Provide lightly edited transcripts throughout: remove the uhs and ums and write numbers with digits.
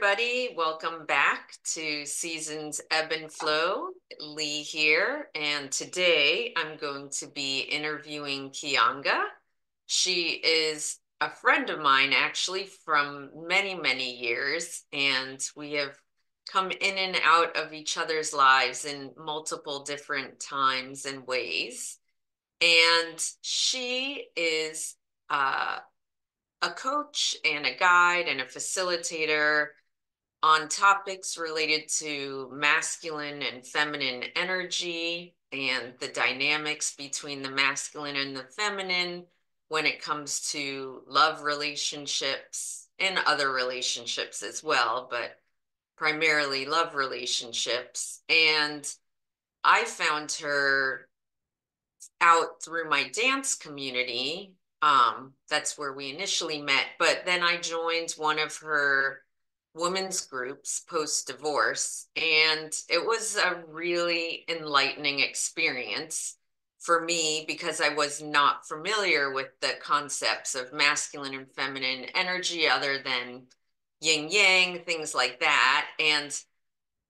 everybody. Welcome back to Seasons Ebb and Flow. Lee here, and today I'm going to be interviewing Kianga. She is a friend of mine, actually, from many, many years, and we have come in and out of each other's lives in multiple different times and ways. And she is a coach and a guide and a facilitator on topics related to masculine and feminine energy and the dynamics between the masculine and the feminine when it comes to love relationships and other relationships as well, but primarily love relationships. And I found her out through my dance community. That's where we initially met, but then I joined one of her women's groups post divorce, and it was a really enlightening experience for me because I was not familiar with the concepts of masculine and feminine energy other than yin yang, things like that. And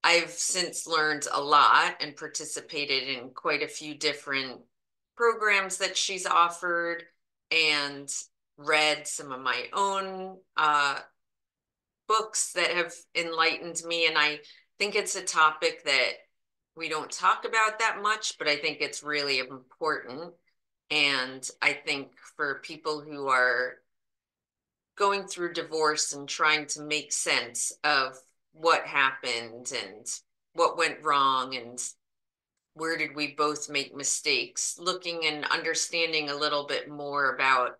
I've since learned a lot and participated in quite a few different programs that she's offered and read some of my own books that have enlightened me. And I think it's a topic that we don't talk about that much, but I think it's really important. And I think for people who are going through divorce and trying to make sense of what happened and what went wrong and where did we both make mistakes, looking and understanding a little bit more about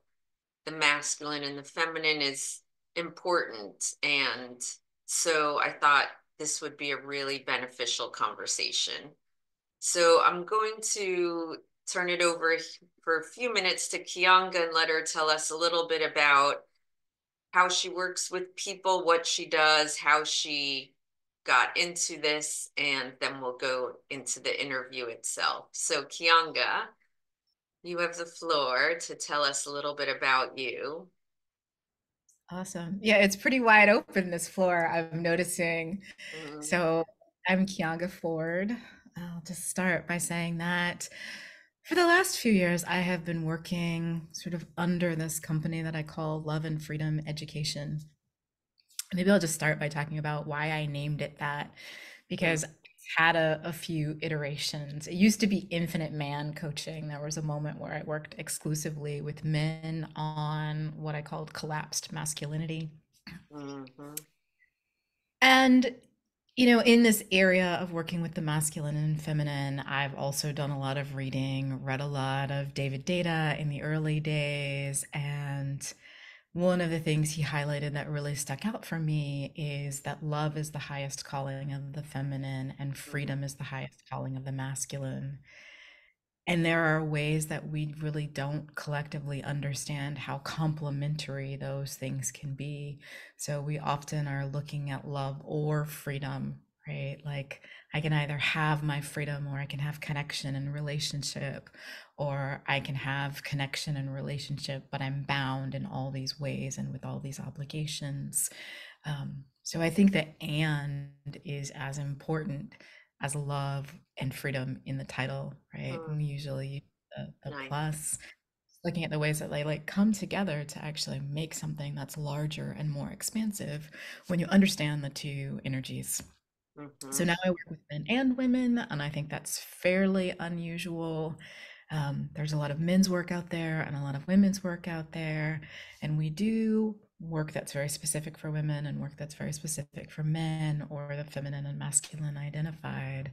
the masculine and the feminine is important. And so I thought this would be a really beneficial conversation. So I'm going to turn it over for a few minutes to Kianga and let her tell us a little bit about how she works with people, what she does, how she got into this, and then we'll go into the interview itself. So, Kianga, you have the floor to tell us a little bit about you. Awesome. Yeah, it's pretty wide open, this floor, I'm noticing. Mm, So I'm Kianga Ford. I'll just start by saying that for the last few years, I have been working sort of under this company that I call Love and Freedom Education. Maybe I'll just start by talking about why I named it that, mm, because it's had a few iterations. It used to be Infinite Man Coaching. There was a moment where I worked exclusively with men on what I called collapsed masculinity. mhm, And, in this area of working with the masculine and feminine, I've also done a lot of reading, read a lot of David Data in the early days. And one of the things he highlighted that really stuck out for me is that love is the highest calling of the feminine and mhm, freedom is the highest calling of the masculine. And there are ways that we really don't collectively understand how complementary those things can be. So we often are looking at love or freedom, right? Like I can either have my freedom or I can have connection and relationship, or I can have connection and relationship, but I'm bound in all these ways and with all these obligations. So I think that and is as important as love and freedom in the title, right? mm, We usually use the nice. plus, looking at the ways that they like come together to actually make something that's larger and more expansive when you understand the two energies. So Mhm, now I work with men and women, and I think that's fairly unusual. There's a lot of men's work out there and a lot of women's work out there, and we do work that's very specific for women and work that's very specific for men or the feminine and masculine identified.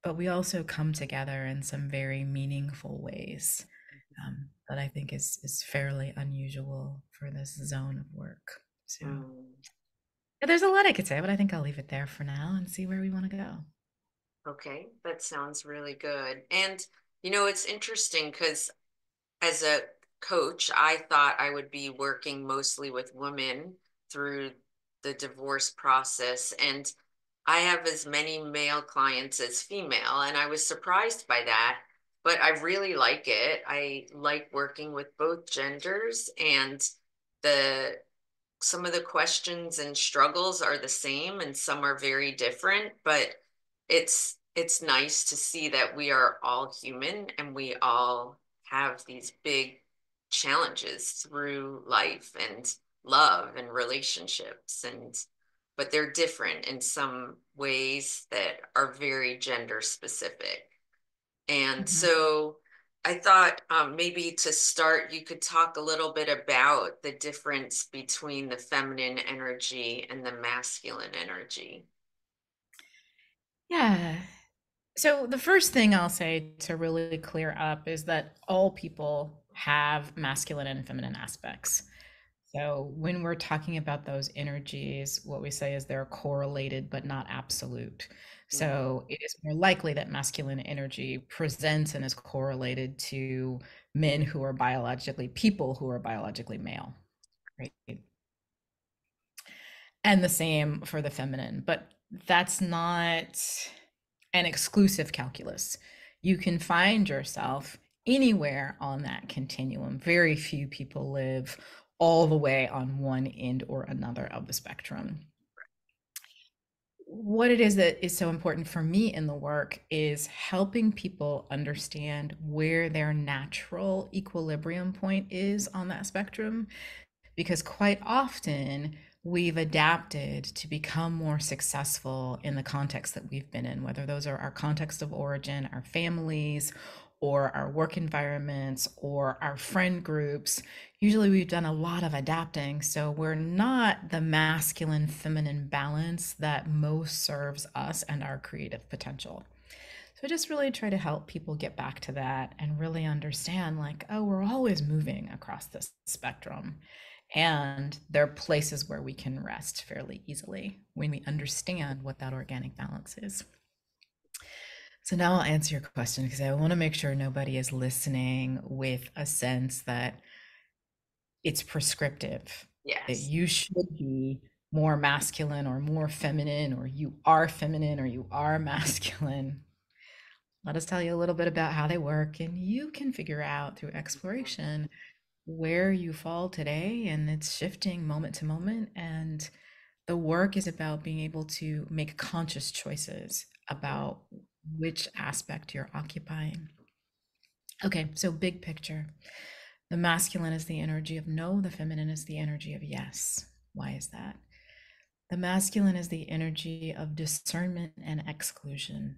But we also come together in some very meaningful ways that I think is fairly unusual for this zone of work. So mm. yeah, there's a lot I could say, but I think I'll leave it there for now and see where we want to go. Okay, that sounds really good. And it's interesting because as a coach, I thought I would be working mostly with women through the divorce process. And I have as many male clients as female, and I was surprised by that. But I really like it. I like working with both genders, and the some of the questions and struggles are the same and some are very different, but it's nice to see that we are all human and we all have these big challenges through life and love and relationships, and but they're different in some ways that are very gender specific. And Mhm. so I thought maybe to start, you could talk a little bit about the difference between the feminine energy and the masculine energy. Yeah. So the first thing I'll say to really clear up is that all people have masculine and feminine aspects. So when we're talking about those energies, what we say is they're correlated but not absolute. Mm, So it is more likely that masculine energy presents and is correlated to men who are biologically people who are biologically male, right? And the same for the feminine, but that's not an exclusive calculus. You can find yourself anywhere on that continuum. Very few people live all the way on one end or another of the spectrum. What it is that is so important for me in the work is helping people understand where their natural equilibrium point is on that spectrum, because quite often we've adapted to become more successful in the context that we've been in, whether those are our context of origin, our families, or our work environments, or our friend groups. Usually we've done a lot of adapting, so we're not the masculine feminine balance that most serves us and our creative potential. So I just really try to help people get back to that and really understand, like, oh, we're always moving across this spectrum. And there are places where we can rest fairly easily when we understand what that organic balance is. So now I'll answer your question because I want to make sure nobody is listening with a sense that it's prescriptive, that yes. you should be more masculine or more feminine, or you are feminine or you are masculine. Let us tell you a little bit about how they work, and you can figure out through exploration where you fall today. And it's shifting moment to moment. And the work is about being able to make conscious choices Mm, about which aspect you're occupying. Okay, so big picture. The masculine is the energy of no, the feminine is the energy of yes. Why is that? The masculine is the energy of discernment and exclusion,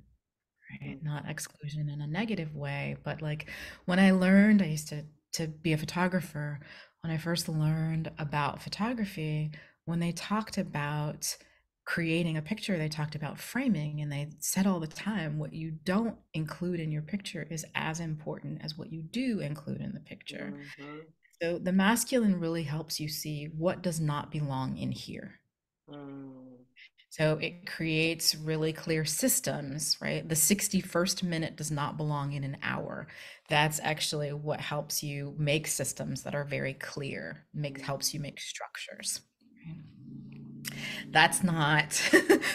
right? mm, Not exclusion in a negative way, but like when I learned, I used to be a photographer. When I first learned about photography, when they talked about creating a picture, they talked about framing, and they said all the time, what you don't include in your picture is as important as what you do include in the picture. mhm, So the masculine really helps you see what does not belong in here. mm, So it creates really clear systems, right? The 61st minute does not belong in an hour. That's actually what helps you make systems that are very clear, helps you mm. make structures. Right? That's not,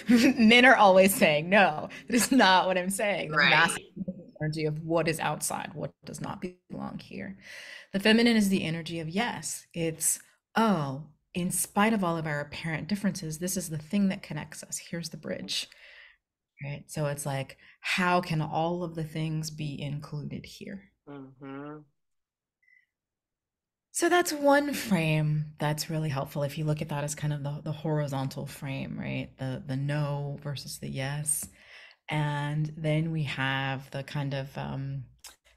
men are always saying, no, that is not what I'm saying. The masculine Right. energy of what is outside, what does not belong here. The feminine is the energy of yes. It's, oh, in spite of all of our apparent differences, this is the thing that connects us. Here's the bridge, right? So it's like, how can all of the things be included here? Mm-hmm. So that's one frame that's really helpful if you look at that as kind of the horizontal frame, right? The no versus the yes. And then we have the kind of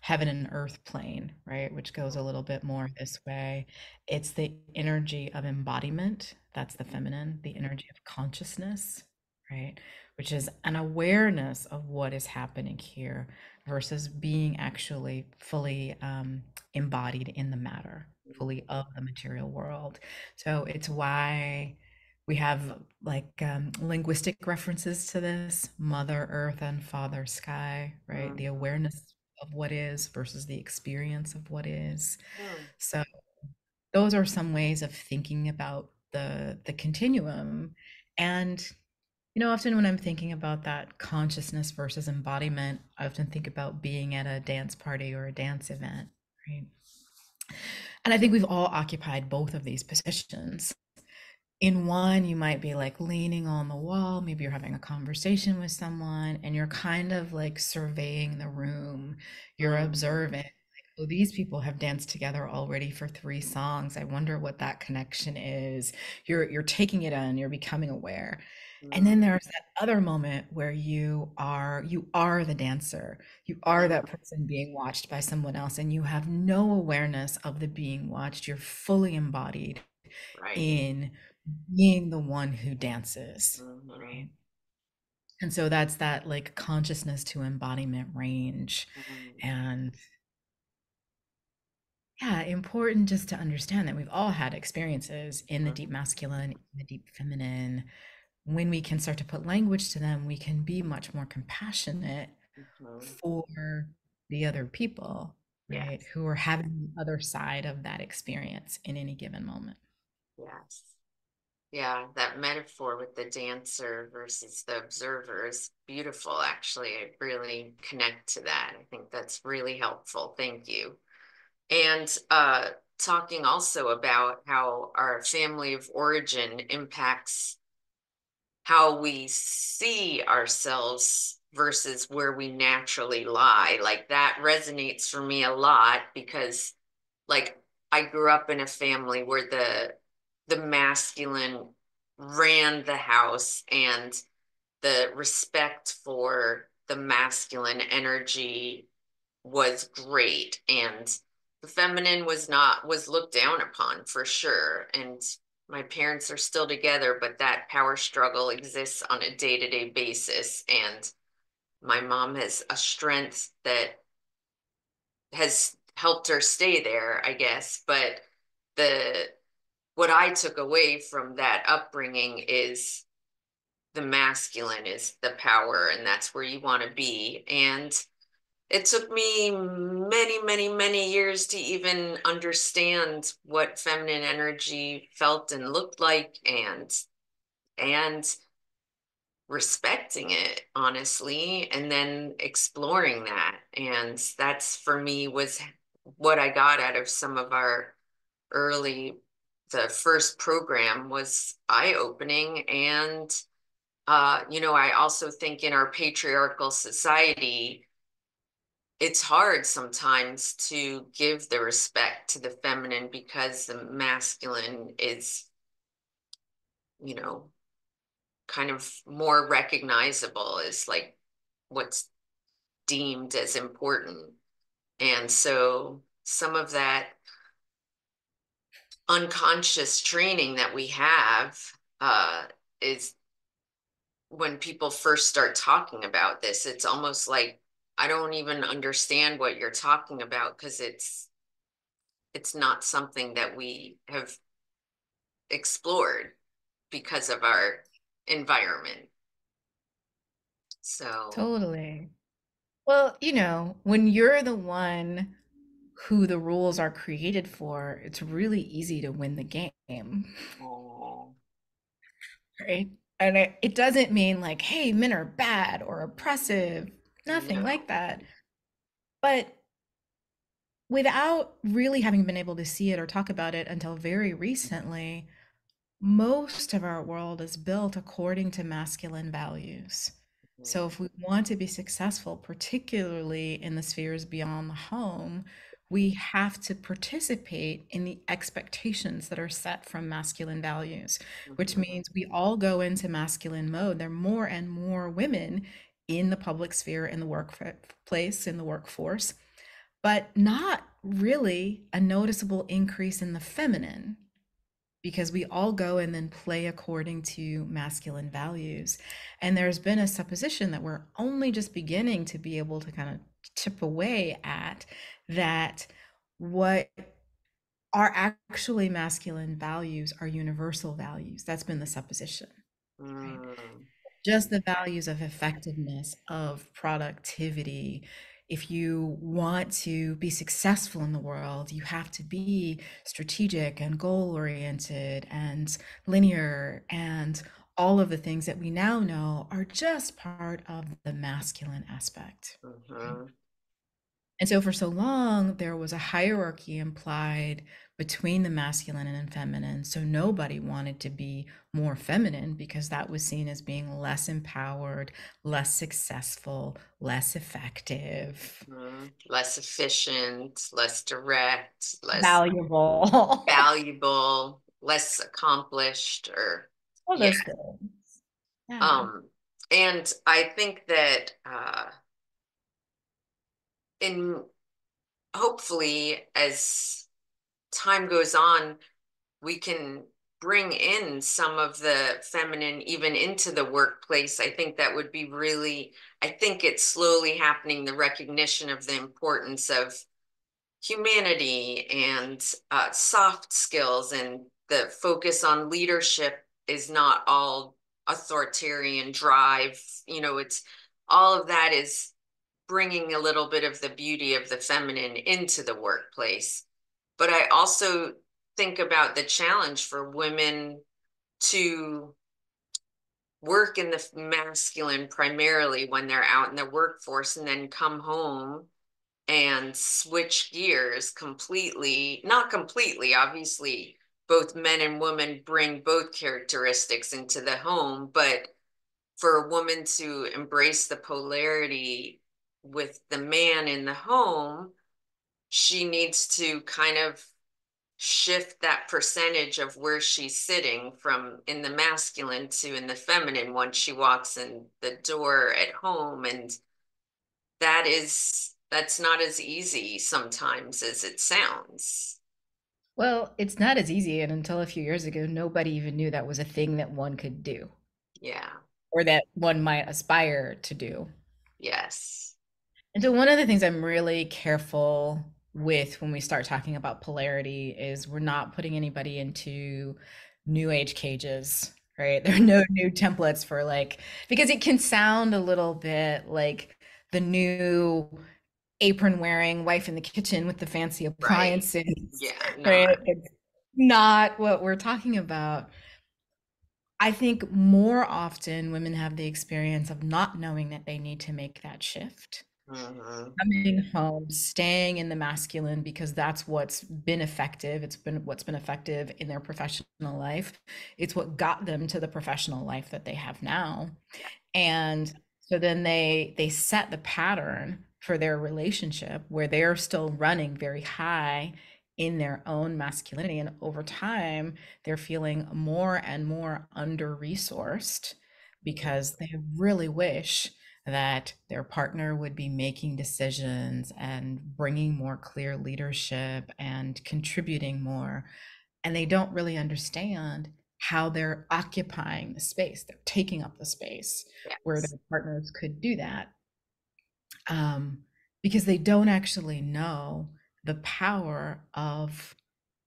heaven and earth plane, right? Which goes a little bit more this way. It's the energy of embodiment. That's the feminine, the energy of consciousness, right? Which is an awareness of what is happening here versus being actually fully embodied in the matter, fully of the material world. So it's why we have like linguistic references to this: Mother Earth and Father Sky, right? The Mm-hmm. awareness of what is versus the experience of what is. Mm, So those are some ways of thinking about the continuum. And often when I'm thinking about that consciousness versus embodiment, I often think about being at a dance party or a dance event, right? And I think we've all occupied both of these positions. in one, you might be like leaning on the wall, maybe you're having a conversation with someone and you're kind of like surveying the room. You're Mm, observing, like, oh, these people have danced together already for 3 songs. I wonder what that connection is. You're taking it in, you're becoming aware. And then mm, there's that other moment where you are the dancer. You are that mm, person being watched by someone else, and you have no awareness of the being watched. You're fully embodied right. in being the one who dances, Mm-hmm. right? And so that's that like consciousness to embodiment range. Mm, And yeah, important just to understand that we've all had experiences in the deep mm, masculine, in the deep feminine. When we can start to put language to them, we can be much more compassionate mm. for the other people, right? Yes, Who are having the other side of that experience in any given moment. yes. Yeah, that metaphor with the dancer versus the observer is beautiful, actually. I really connect to that. I think that's really helpful. Thank you. And talking also about how our family of origin impacts how we see ourselves versus where we naturally lie. Like that resonates for me a lot because like I grew up in a family where the masculine ran the house and the respect for the masculine energy was great and the feminine was looked down upon for sure. And my parents are still together, but that power struggle exists on a day-to-day basis. And my mom has a strength that has helped her stay there, I guess. But the what I took away from that upbringing is the masculine is the power, and that's where you want to be. And it took me many, many, many years to even understand what feminine energy felt and looked like and respecting it honestly and then exploring that. And that's for me was what I got out of some of our early the first program was eye-opening and I also think in our patriarchal society it's hard sometimes to give the respect to the feminine because the masculine is, you know, kind of more recognizable as like what's deemed as important. And so some of that unconscious training that we have is when people first start talking about this, it's almost like I don't even understand what you're talking about because it's not something that we have explored because of our environment. So, Totally. Well, when you're the one who the rules are created for, it's really easy to win the game, oh, right? And it doesn't mean like, hey, men are bad or oppressive, nothing like no. that. But without really having been able to see it or talk about it until very recently, most of our world is built according to masculine values. So, if we want to be successful, particularly in the spheres beyond the home, we have to participate in the expectations that are set from masculine values, which Mhm, means we all go into masculine mode. There are more and more women in the public sphere, in the workplace, in the workforce, but not really a noticeable increase in the feminine because we all go and then play according to masculine values. And there's been a supposition that we're only just beginning to be able to kind of chip away at that what are actually masculine values are universal values. That's been the supposition, right? mm, Just the values of effectiveness, of productivity. If you want to be successful in the world, you have to be strategic and goal oriented and linear and all of the things that we now know are just part of the masculine aspect. Right? mhm, And so for so long, there was a hierarchy implied between the masculine and feminine. So nobody wanted to be more feminine because that was seen as being less empowered, less successful, less effective, Less efficient, less direct, less valuable. valuable, less accomplished, or All yeah. those things. Yeah. Um, and I think that in hopefully as time goes on, we can bring in some of the feminine even into the workplace. I think that would be really, I think it's slowly happening, the recognition of the importance of humanity and soft skills, and the focus on leadership is not all authoritarian drive. It's all of that is bringing a little bit of the beauty of the feminine into the workplace. But I also think about the challenge for women to work in the masculine primarily when they're out in the workforce and then come home and switch gears completely. Not completely, obviously, both men and women bring both characteristics into the home, but for a woman to embrace the polarity with the man in the home, she needs to kind of shift that percentage of where she's sitting from in the masculine to in the feminine once she walks in the door at home. And that's not as easy sometimes as it sounds. Well, it's not as easy. And until a few years ago, nobody even knew that was a thing that one could do Yeah. or that one might aspire to do. Yes. And so one of the things I'm really careful with when we start talking about polarity is we're not putting anybody into new age cages, right? There are no new templates for like, because it can sound a little bit like the new apron wearing wife in the kitchen with the fancy Right. appliances, Yeah, right? not. It's not what we're talking about. I think more often women have the experience of not knowing that they need to make that shift, Mhm. coming home, staying in the masculine because that's what's been effective. It's been what's been effective in their professional life. It's what got them to the professional life that they have now. Yeah. And so then they set the pattern for their relationship where they're still running very high in their own masculinity, and over time they're feeling more and more under resourced because they really wish that their partner would be making decisions and bringing more clear leadership and contributing more, and they don't really understand how they're occupying the space. They're taking up the space where Yes. their partners could do that, um, because they don't actually know the power of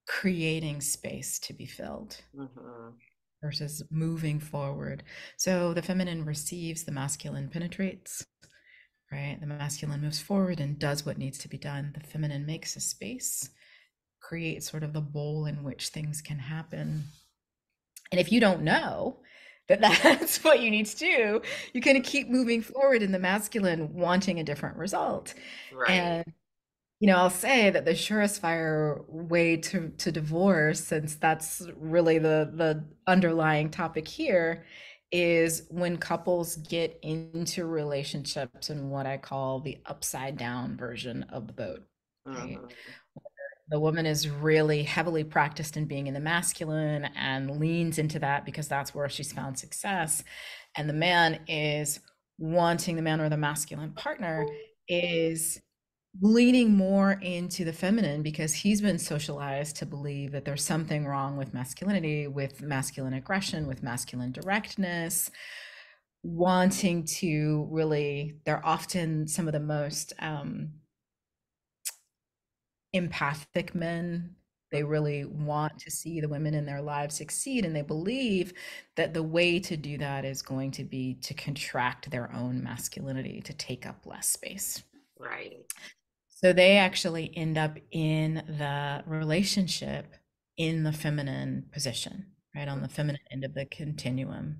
creating space to be filled Mhm. versus moving forward. So the feminine receives, the masculine penetrates, right? The masculine moves forward and does what needs to be done. The feminine makes a space, creates sort of the bowl in which things can happen. And if you don't know that that's what you need to do, you kind of keep moving forward in the masculine, wanting a different result. Right. And I'll say that the surest fire way to divorce, since that's really the underlying topic here, is when couples get into relationships in what I call the upside down version of the boat, right? Mhm. The woman is really heavily practiced in being in the masculine and leans into that because that's where she's found success. And the man is wanting, the man or the masculine partner is leaning more into the feminine because he's been socialized to believe that there's something wrong with masculinity, with masculine aggression, with masculine directness, wanting to really, they're often some of the most empathic men. They really want to see the women in their lives succeed, and they believe that the way to do that is going to be to contract their own masculinity, to take up less space. Right. So they actually end up in the relationship in the feminine position, right? On the feminine end of the continuum.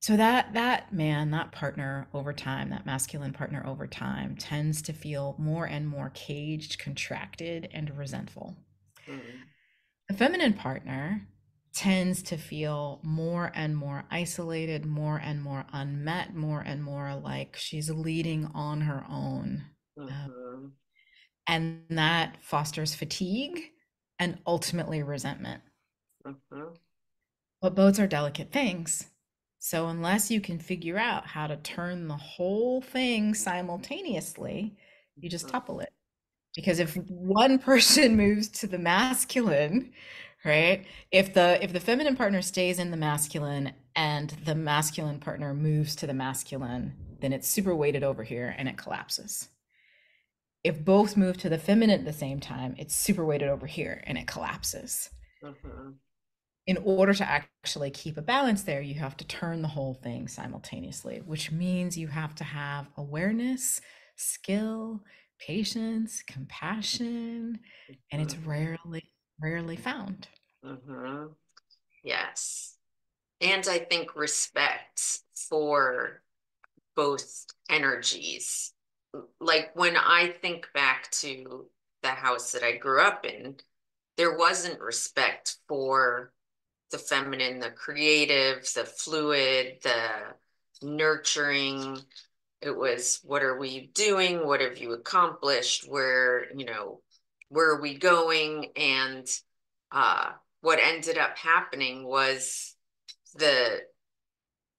So that man, that partner over time, that masculine partner over time tends to feel more and more caged, contracted, and resentful. Mm, The feminine partner tends to feel more and more isolated, more and more unmet, more and more like she's leading on her own. Uh, mhm, and that fosters fatigue and ultimately resentment. mhm, But both are delicate things. So, unless you can figure out how to turn the whole thing simultaneously, you just mhm, topple it. Because if one person moves to the masculine, right? If the feminine partner stays in the masculine and the masculine partner moves to the masculine, then it's super weighted over here and it collapses. If both move to the feminine at the same time, it's super weighted over here and it collapses. mhm, In order to actually keep a balance there, you have to turn the whole thing simultaneously, which means you have to have awareness, skill, patience, compassion, and it's mhm, rarely found. mhm. Yes. And I think respect for both energies. Like when I think back to the house that I grew up in, there wasn't respect for the feminine, the creative, the fluid, the nurturing. It was, what are we doing? What have you accomplished? Where are we going? And uh, what ended up happening was the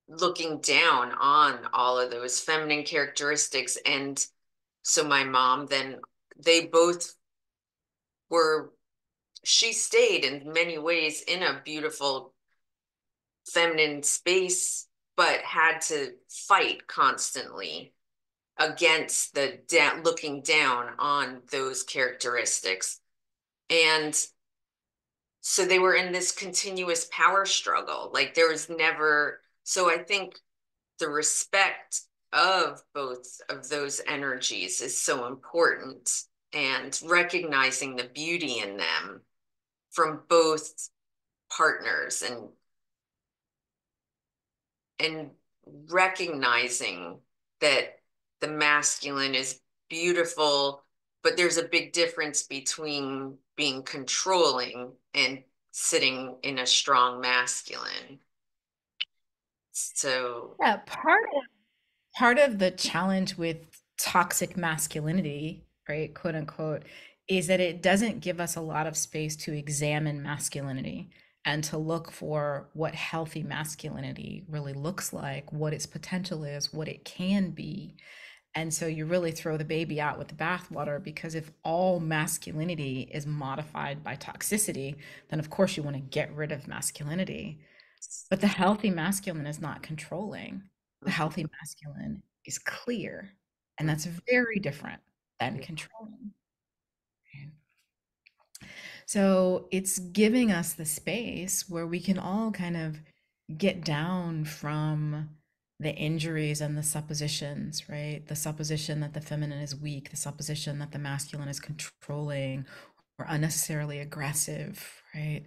looking down on all of those feminine characteristics. And so my mom, then they both were, she stayed in many ways in a beautiful feminine space, but had to fight constantly against the looking down on those characteristics. And so they were in this continuous power struggle. Like there was never, so I think the respect of both of those energies is so important, and recognizing the beauty in them from both partners, and recognizing that the masculine is beautiful, but there's a big difference between being controlling and sitting in a strong masculine. So, Yeah, part of the challenge with toxic masculinity, right, quote unquote, is that it doesn't give us a lot of space to examine masculinity and to look for what healthy masculinity really looks like, what its potential is, what it can be. And so you really throw the baby out with the bathwater, because if all masculinity is modified by toxicity, then of course you want to get rid of masculinity. But the healthy masculine is not controlling. The mhm, healthy masculine is clear, and mhm, that's very different than yeah, controlling. Right? So it's giving us the space where we can all kind of get down from the injuries and the suppositions, right? The supposition that the feminine is weak, the supposition that the masculine is controlling or unnecessarily aggressive, right?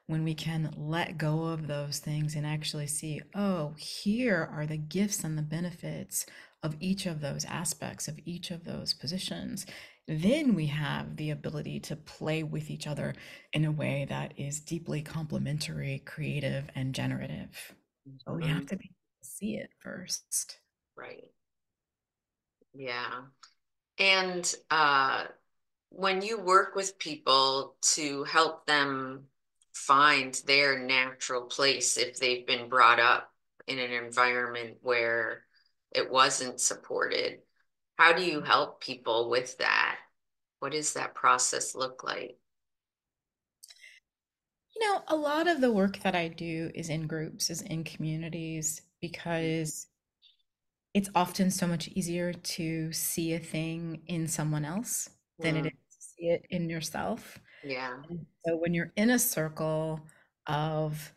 When we can let go of those things and actually see, oh, here are the gifts and the benefits of each of those aspects, of each of those positions, then we have the ability to play with each other in a way that is deeply complementary, creative, and generative. But we have mhm, to be able to see it first. right. Yeah. And when you work with people to help them find their natural place, if they've been brought up in an environment where it wasn't supported, how do you help people with that? What does that process look like? A lot of the work that I do is in groups, is in communities, because it's often so much easier to see a thing in someone else than it is Mm, to see it in yourself. yeah. And so when you're in a circle of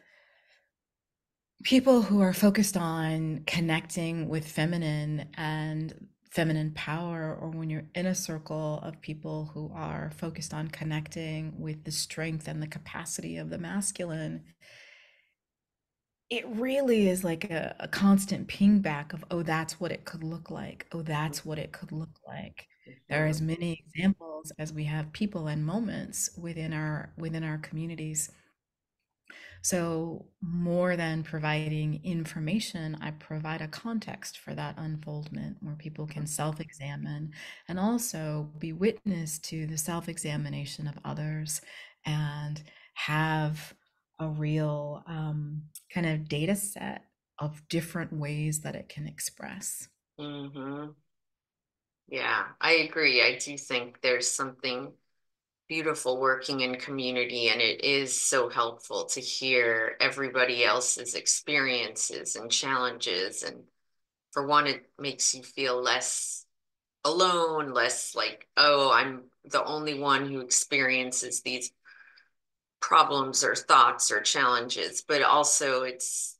people who are focused on connecting with feminine and feminine power, or when you're in a circle of people who are focused on connecting with the strength and the capacity of the masculine, it really is like a constant ping back of, oh, that's what it could look like. Oh, that's what it could look like. There are as Mhm. many examples as we have people and moments within our communities. So, more than providing information, I provide a context for that unfoldment where people can self examine and also be witness to the self examination of others and have a real kind of data set of different ways that it can express. Mhm. Yeah, I agree. I do think there's something beautiful working in community, and it is so helpful to hear everybody else's experiences and challenges. And for one, it makes you feel less alone, less like, oh, I'm the only one who experiences these problems or thoughts or challenges. But also, it's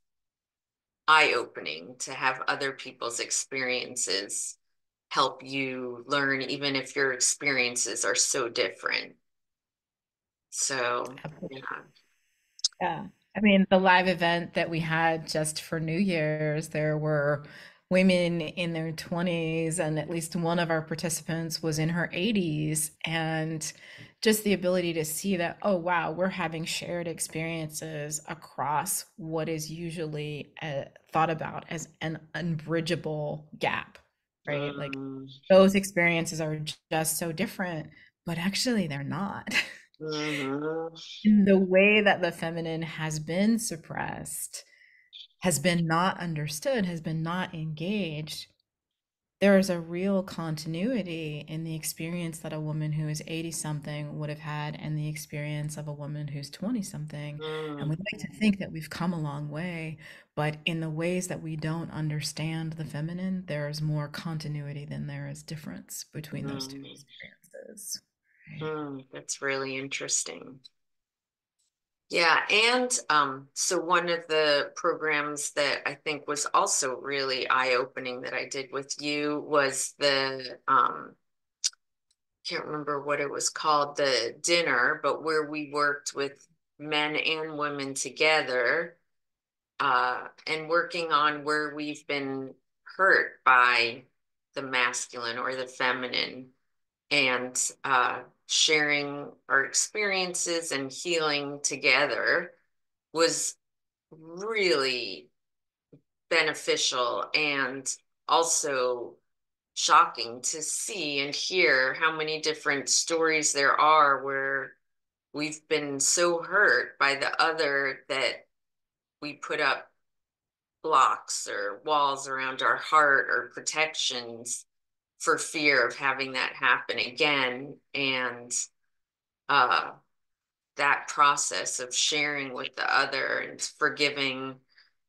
eye-opening to have other people's experiences help you learn, even if your experiences are so different. So, yeah. Yeah. I mean, the live event that we had just for New Year's, there were women in their 20s, and at least one of our participants was in her 80s. And just the ability to see that, oh, wow, we're having shared experiences across what is usually thought about as an unbridgeable gap, right? Like Mm, those experiences are just so different, but actually they're not. mhm, In the way that the feminine has been suppressed, has been not understood, has been not engaged, there is a real continuity in the experience that a woman who is 80 something would have had and the experience of a woman who's 20 something. And mm, we like to think that we've come a long way, but in the ways that we don't understand the feminine, there is more continuity than there is difference between those two mm, experiences. Right? mm. That's really interesting. Yeah, and so one of the programs that I think was also really eye-opening that I did with you was the can't remember what it was called, the dinner, but where we worked with men and women together, and working on where we've been hurt by the masculine or the feminine, and sharing our experiences and healing together was really beneficial, and also shocking to see and hear how many different stories there are where we've been so hurt by the other that we put up blocks or walls around our heart or protections for fear of having that happen again. And uh, that process of sharing with the other and forgiving,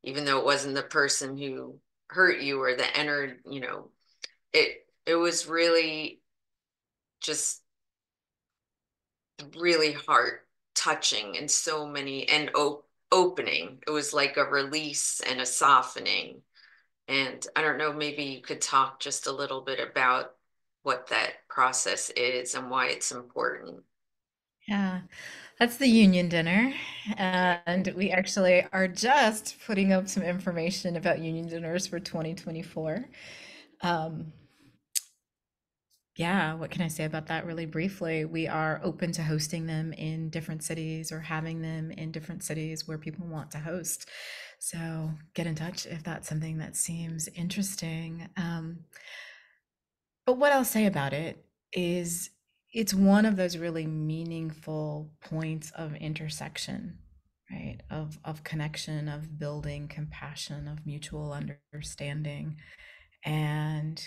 even though it wasn't the person who hurt you or the entered, it was really just really heart touching and so many and opening. It was like a release and a softening. And I don't know, maybe you could talk just a little bit about what that process is and why it's important. Yeah, that's the union dinner. And we actually are just putting up some information about union dinners for 2024. Um, yeah, what can I say about that really briefly? We are open to hosting them in different cities or having them in different cities where people want to host. So get in touch if that's something that seems interesting. But what I'll say about it is it's one of those really meaningful points of intersection, right? Of connection, of building compassion, of mutual understanding. And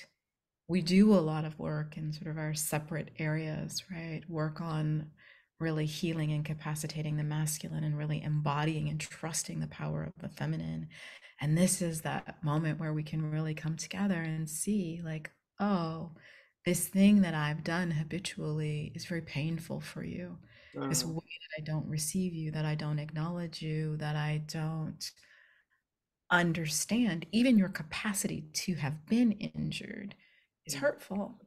we do a lot of work in sort of our separate areas, right? Work on really healing and capacitating the masculine and really embodying and trusting the power of the feminine. And this is that moment where we can really come together and see, like, oh, this thing that I've done habitually is very painful for you. This way Mm, that I don't receive you, that I don't acknowledge you, that I don't understand, even your capacity to have been injured is hurtful.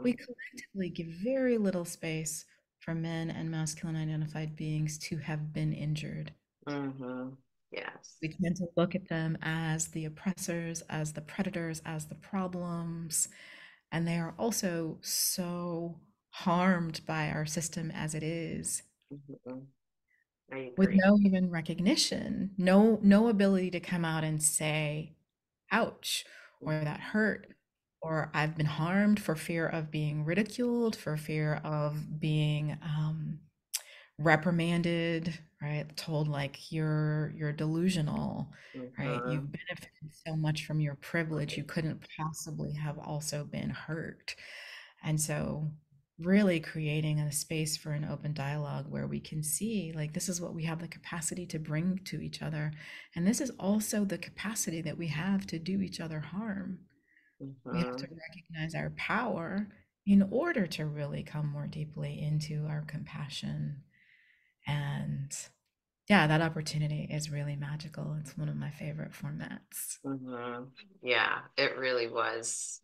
We mhm, collectively give very little space for men and masculine identified beings to have been injured. mhm. Yes. We tend to look at them as the oppressors, as the predators, as the problems, and they are also so harmed by our system as it is, Mhm. I with agree. no even recognition, no ability to come out and say, ouch, or that hurt, or I've been harmed, for fear of being ridiculed, for fear of being reprimanded, right? Told like you're delusional, right? Mhm. You've benefited so much from your privilege, you couldn't possibly have also been hurt. And so really creating a space for an open dialogue where we can see like this is what we have the capacity to bring to each other, and this is also the capacity that we have to do each other harm. We have to Mhm. recognize our power in order to really come more deeply into our compassion. And yeah, that opportunity is really magical. It's one of my favorite formats. Mhm. Yeah, it really was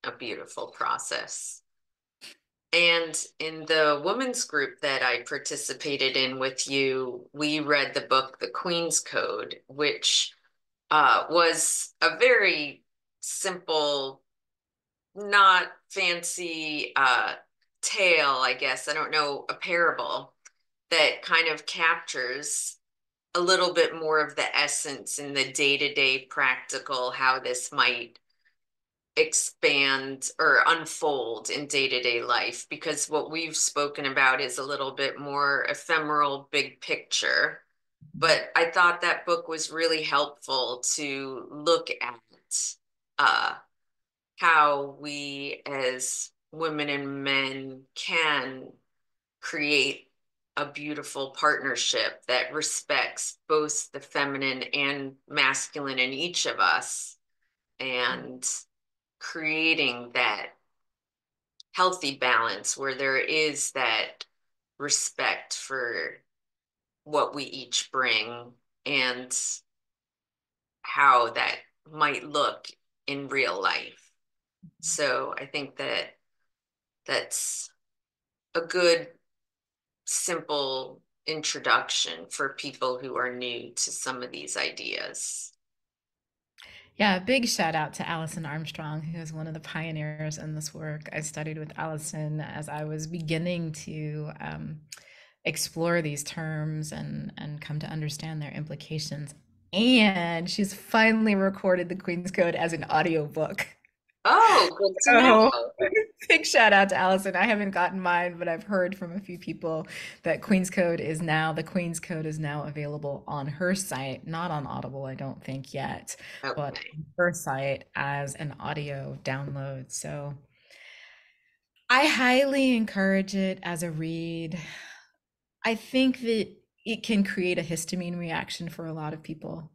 a beautiful process. And in the women's group that I participated in with you, we read the book, The Queen's Code, which was a very simple, not fancy tale, I guess. I don't know, a parable that kind of captures a little bit more of the essence in the day-to-day practical, how this might expand or unfold in day-to-day life, because what we've spoken about is a little bit more ephemeral, big picture. But I thought that book was really helpful to look at uh, how we as women and men can create a beautiful partnership that respects both the feminine and masculine in each of us, and creating that healthy balance where there is that respect for what we each bring and how that might look in real life. So I think that that's a good, simple introduction for people who are new to some of these ideas. Yeah, big shout out to Alison Armstrong, who is one of the pioneers in this work. I studied with Alison as I was beginning to explore these terms and come to understand their implications. And she's finally recorded the Queen's Code as an audiobook. Oh, good to know. So big shout out to Allison. I haven't gotten mine, but I've heard from a few people that the Queen's Code is now available on her site, not on Audible, I don't think yet, but Okay. on her site as an audio download. So I highly encourage it as a read. I think that it can create a histamine reaction for a lot of people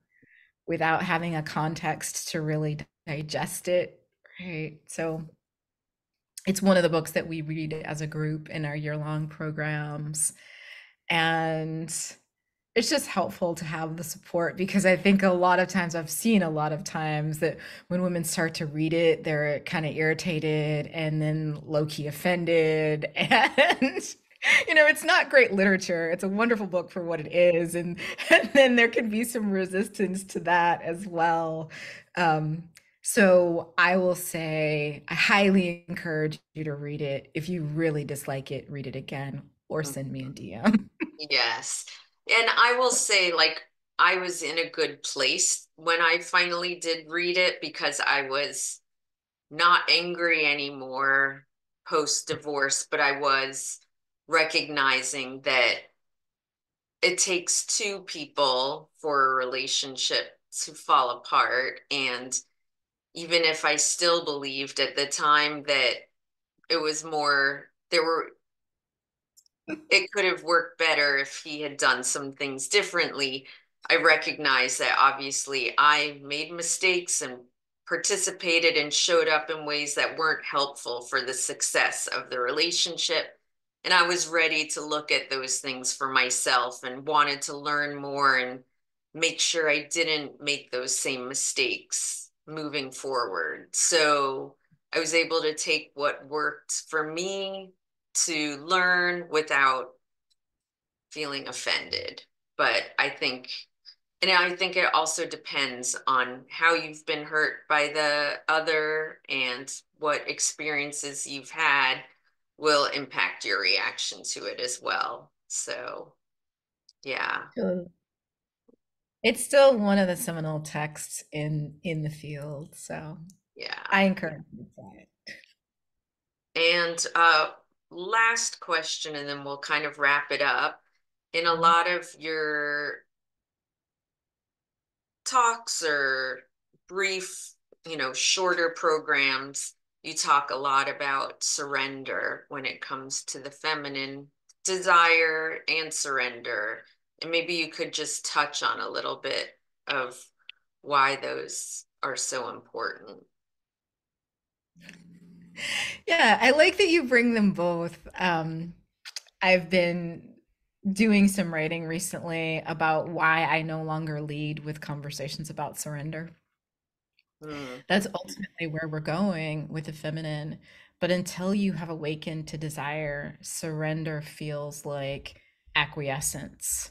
without having a context to really digest it, right? So it's one of the books that we read as a group in our year-long programs. And it's just helpful to have the support, because I think a lot of times I've seen a lot of times that when women start to read it, they're kind of irritated and then low-key offended. And it's not great literature. It's a wonderful book for what it is. And then there can be some resistance to that as well. Um, so I will say I highly encourage you to read it. If you really dislike it, read it again or send me a DM. Yes. And I will say, like, I was in a good place when I finally did read it because I was not angry anymore post divorce, but I was recognizing that it takes two people for a relationship to fall apart. And even if I still believed at the time that it was more, there were it could have worked better if he had done some things differently. I recognize that obviously I made mistakes and participated and showed up in ways that weren't helpful for the success of the relationship. And I was ready to look at those things for myself and wanted to learn more and make sure I didn't make those same mistakes moving forward. So I was able to take what worked for me to learn without feeling offended. But I think And I think it also depends on how you've been hurt by the other and what experiences you've had will impact your reaction to it as well. So, yeah, So it's still one of the seminal texts in the field, so yeah. I encourage you to try it. And last question, and then we'll kind of wrap it up. In a Mhm. lot of your talks or brief, shorter programs, you talk a lot about surrender when it comes to the feminine desire and surrender. And maybe you could just touch on a little bit of why those are so important. Yeah, I like that you bring them both. I've been doing some writing recently about why I no longer lead with conversations about surrender. Mm, That's ultimately where we're going with the feminine. But until you have awakened to desire, surrender feels like acquiescence,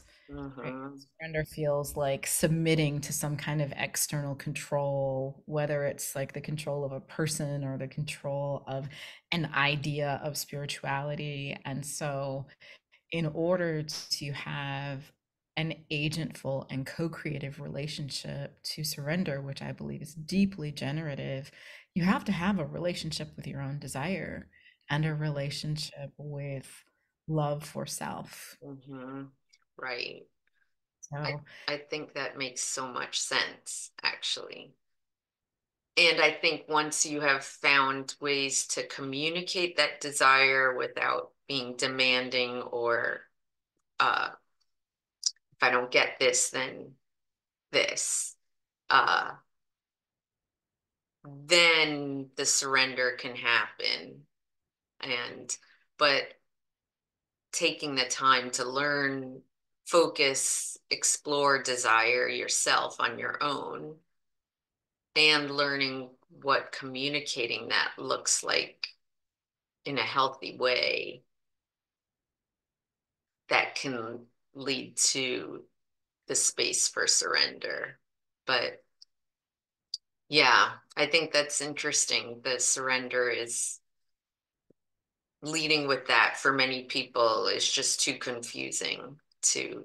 right? hmm Surrender feels like submitting to some kind of external control, whether it's like the control of a person or the control of an idea of spirituality. And so in order to have an agentful and co-creative relationship to surrender, which I believe is deeply generative, you have to have a relationship with your own desire and a relationship with love for self. hmm Right. I So I think that makes so much sense, actually. And I think once you have found ways to communicate that desire without being demanding or if I don't get this, then this, uh, then the surrender can happen. And but taking the time to learn, focus, explore desire yourself on your own and learning what communicating that looks like in a healthy way that can lead to the space for surrender. But yeah, I think that's interesting. The surrender is leading with that for many people is just too confusing to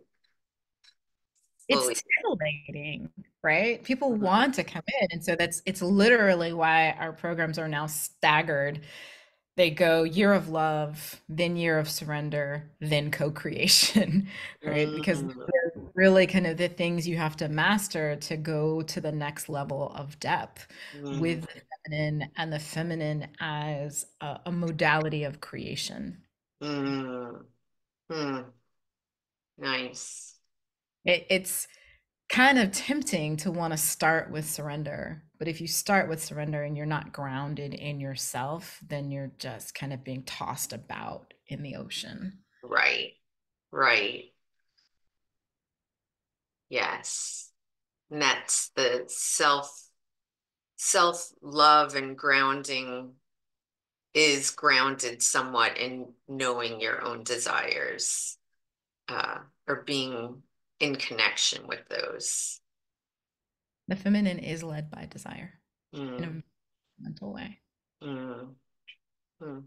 it's fully. titillating, right? People Mhm. want to come in. And so it's literally why our programs are now staggered. They go year of love, then year of surrender, then co-creation, right? Because Mm, they're really kind of the things you have to master to go to the next level of depth mm, with the feminine and the feminine as a modality of creation. mm, mm. Nice. It's kind of tempting to want to start with surrender. But if you start with surrender and you're not grounded in yourself, then you're just kind of being tossed about in the ocean. Right. Right. Yes. And that's the self love and grounding is grounded somewhat in knowing your own desires, or being in connection with those. The feminine is led by desire in Mm, a mental way. mm, mm.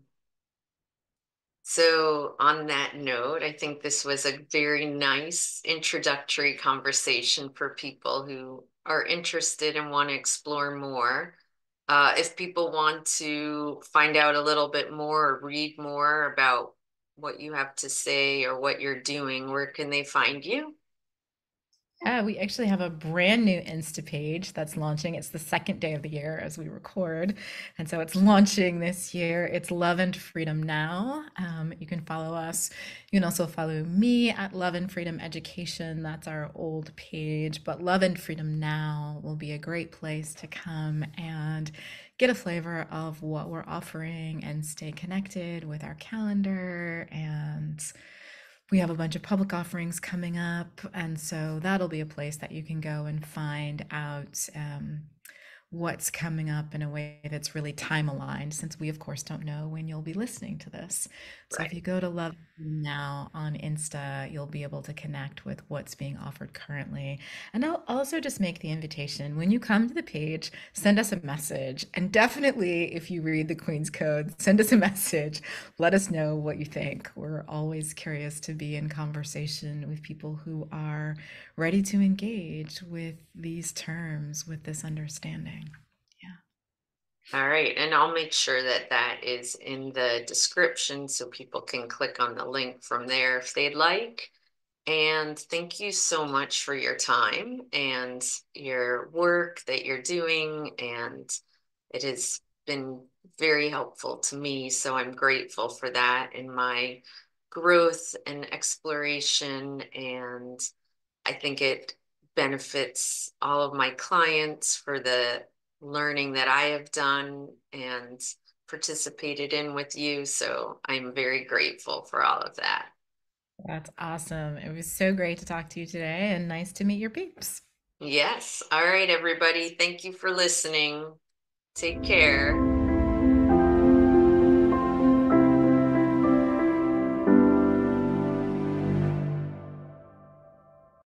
So, on that note, I think this was a very nice introductory conversation for people who are interested and want to explore more. If people want to find out a little bit more or read more about what you have to say or what you're doing, where can they find you? Yeah, we actually have a brand new Insta page that's launching. It's the second day of the year as we record. And so it's launching this year. It's Love and Freedom Now. You can follow us. You can also follow me at Love and Freedom Education. That's our old page. But Love and Freedom Now will be a great place to come and get a flavor of what we're offering and stay connected with our calendar, and we have a bunch of public offerings coming up. And so that'll be a place that you can go and find out what's coming up in a way that's really time aligned, since we, of course, don't know when you'll be listening to this. So if Right. you go to Love Now on Insta, you'll be able to connect with what's being offered currently. And I'll also just make the invitation when you come to the page, send us a message. And definitely, if you read the Queen's Code, send us a message. Let us know what you think. We're always curious to be in conversation with people who are ready to engage with these terms, with this understanding. Yeah. All right. And I'll make sure that that is in the description so people can click on the link from there if they'd like. And thank you so much for your time and your work that you're doing. And it has been very helpful to me. So I'm grateful for that in my growth and exploration. And I think it benefits all of my clients for the learning that I have done and participated in with you. So I'm very grateful for all of that. That's awesome. It was so great to talk to you today and nice to meet your peeps. Yes. All right, everybody. Thank you for listening. Take care.